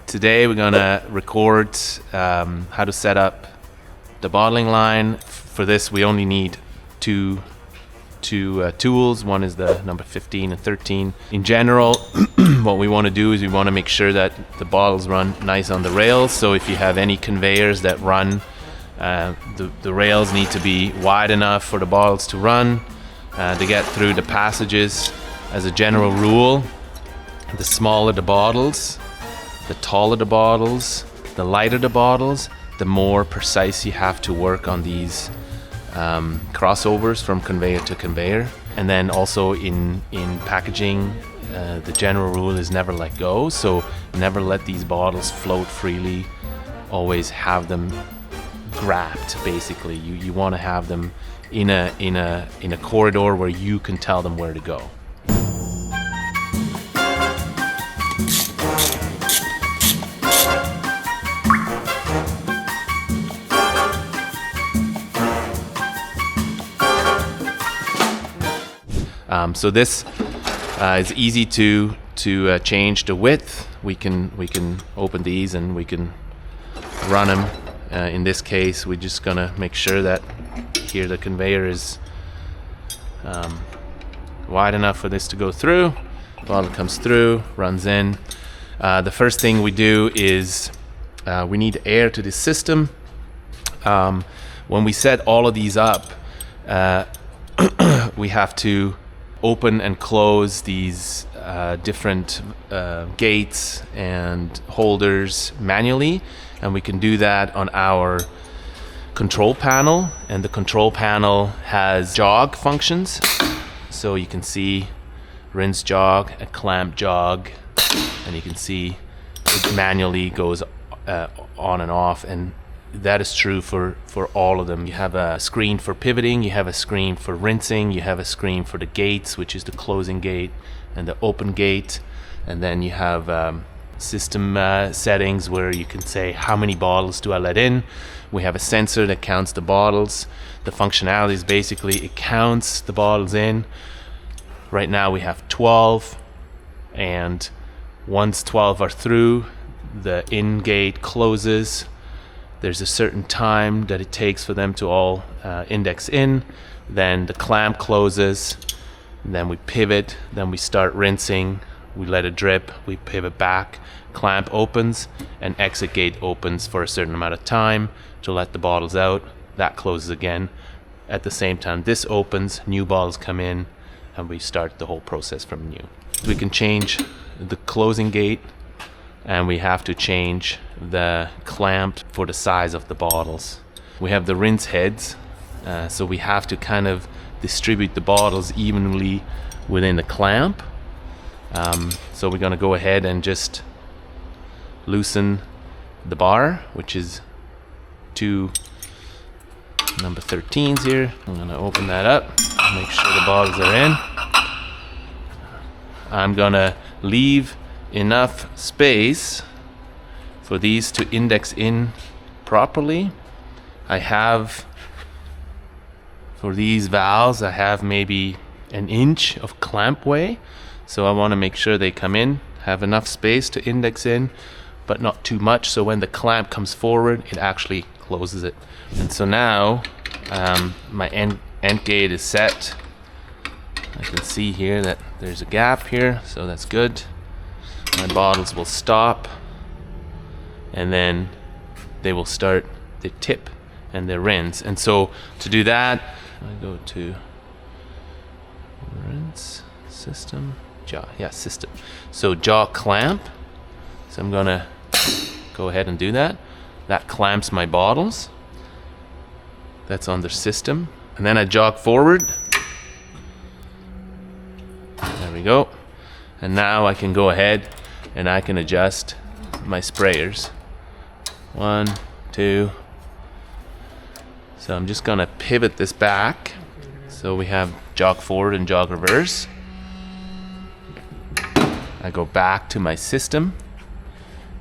Today we're gonna record how to set up the bottling line. For this we only need two tools. One is the number 15 and 13. In general, what we want to do is we want to make sure that the bottles run nice on the rails. So if you have any conveyors that run, the rails need to be wide enough for the bottles to run, to get through the passages. As a general rule, the smaller the bottles, the taller the bottles, the lighter the bottles, the more precise you have to work on these crossovers from conveyor to conveyor. And then also in packaging, the general rule is never let go. So never let these bottles float freely. Always have them grabbed. Basically, you want to have them in a corridor where you can tell them where to go. So this is easy to change the width. We can open these and we can run them. In this case, we're just gonna make sure that here the conveyor is wide enough for this to go through. Bottle comes through, runs in. The first thing we do is we need air to the system. When we set all of these up, we have to open and close these different gates and holders manually, and we can do that on our control panel. And the control panel has jog functions, so you can see rinse jog, a clamp jog, and you can see it manually goes on and off, and that is true for all of them. You have a screen for pivoting, you have a screen for rinsing, you have a screen for the gates, which is the closing gate and the open gate, and then you have system settings where you can say how many bottles do I let in. We have a sensor that counts the bottles. The functionality is basically it counts the bottles in. Right now we have 12, and once 12 are through, the in gate closes. There's a certain time that it takes for them to all index in. Then the clamp closes. Then we pivot. Then we start rinsing. We let it drip. We pivot back. Clamp opens, and exit gate opens for a certain amount of time to let the bottles out. That closes again. At the same time, this opens. New bottles come in, and we start the whole process from new. We can change the closing gate, and we have to change the clamp for the size of the bottles. We have the rinse heads, so we have to kind of distribute the bottles evenly within the clamp. So we're going to go ahead and just loosen the bar, which is two number 13s here. I'm going to open that up, make sure the bottles are in. I'm going to leave enough space for these to index in properly. I have, for these valves, I have maybe an inch of clamp way, so I want to make sure they come in, have enough space to index in, but not too much, so when the clamp comes forward, it actually closes it. And so now my end gate is set. I can see here that there's a gap here, so that's good. My bottles will stop, and then they will start the tip and the rinse. And so to do that, I go to rinse system, system. So jaw clamp. So I'm gonna go ahead and do that. That clamps my bottles. That's on the system. And then I jog forward. There we go. And now I can go ahead and I can adjust my sprayers. 1, 2. So I'm just gonna pivot this back. So we have jog forward and jog reverse. I go back to my system.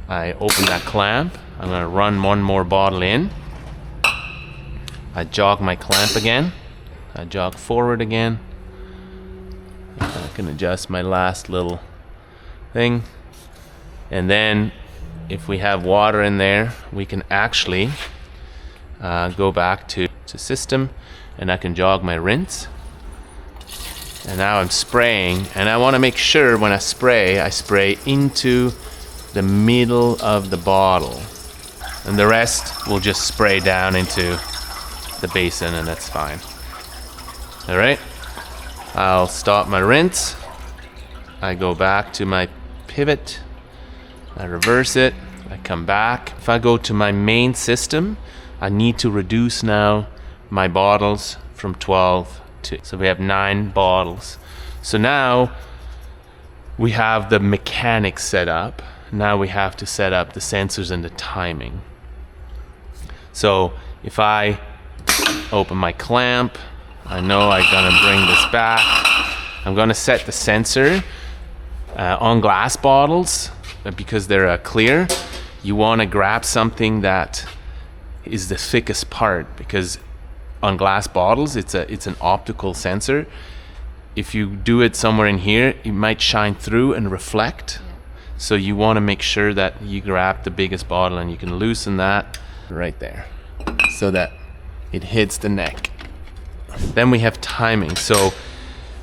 I open that clamp. I'm gonna run one more bottle in. I jog my clamp again. I jog forward again. I can adjust my last little thing. And then if we have water in there, we can actually go back to system, and I can jog my rinse. And now I'm spraying, and I want to make sure when I spray into the middle of the bottle, and the rest will just spray down into the basin, and that's fine. All right, I'll stop my rinse. I go back to my pivot, I reverse it, I come back. If I go to my main system, I need to reduce now my bottles from 12 to, so we have 9 bottles. So now we have the mechanics set up. Now we have to set up the sensors and the timing. So if I open my clamp, I know I'm gonna bring this back. I'm gonna set the sensor on glass bottles because they're clear. You wanna grab something that is the thickest part, because on glass bottles it's an optical sensor. If you do it somewhere in here, it might shine through and reflect. So you want to make sure that you grab the biggest bottle, and you can loosen that right there so that it hits the neck. Then we have timing. So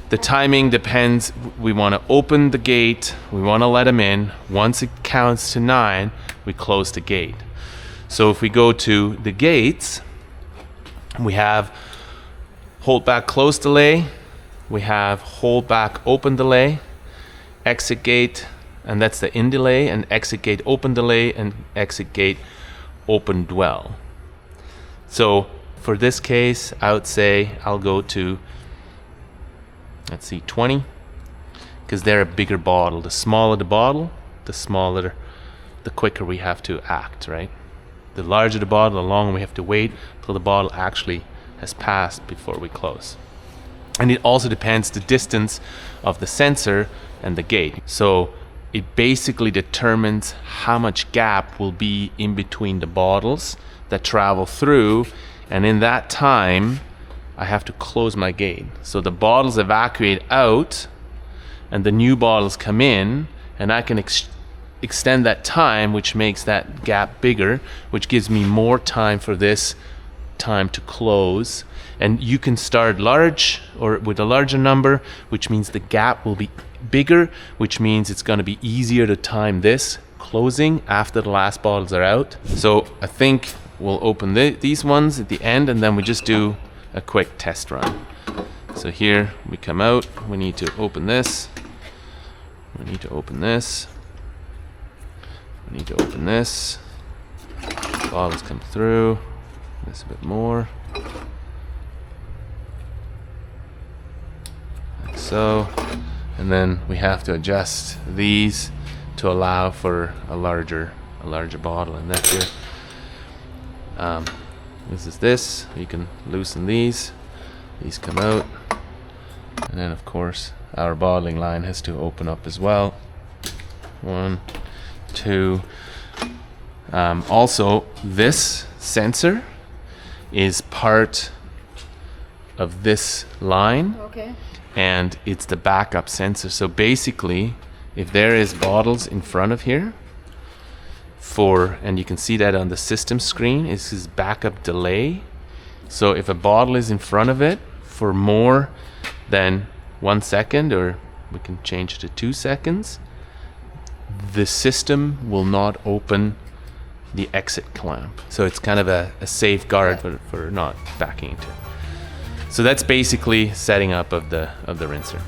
the timing depends. We want to open the gate, we want to let them in. Once it counts to 9, we close the gate. So if we go to the gates, we have hold back close delay, we have hold back open delay, exit gate, and that's the in delay, and exit gate open delay, and exit gate open dwell. So for this case, I would say I'll go to, let's see, 20, because they're a bigger bottle. The smaller the bottle, the quicker we have to act, right? The larger the bottle, the longer we have to wait till the bottle actually has passed before we close. And it also depends the distance of the sensor and the gate. So it basically determines how much gap will be in between the bottles that travel through, and in that time I have to close my gate. So the bottles evacuate out and the new bottles come in, and I can extend that time, which makes that gap bigger, which gives me more time for this time to close. And you can start large or with a larger number, which means the gap will be bigger, which means it's going to be easier to time this closing after the last bottles are out. So I think we'll open these ones at the end, and then we just do a quick test run. So here we come out, we need to open this, we need to open this, we need to open this, bottles come through, this a bit more, like so, and then we have to adjust these to allow for a larger bottle, and that's here. This, you can loosen these come out, and then of course our bottling line has to open up as well. 1, 2. Also, this sensor is part of this line, okay, and it's the backup sensor. So basically, if there is bottles in front of here, and you can see that on the system screen, this is backup delay. So if a bottle is in front of it for more than 1 second, or we can change it to 2 seconds, the system will not open the exit clamp. So it's kind of a safeguard for not backing into it. So that's basically setting up of the rinser.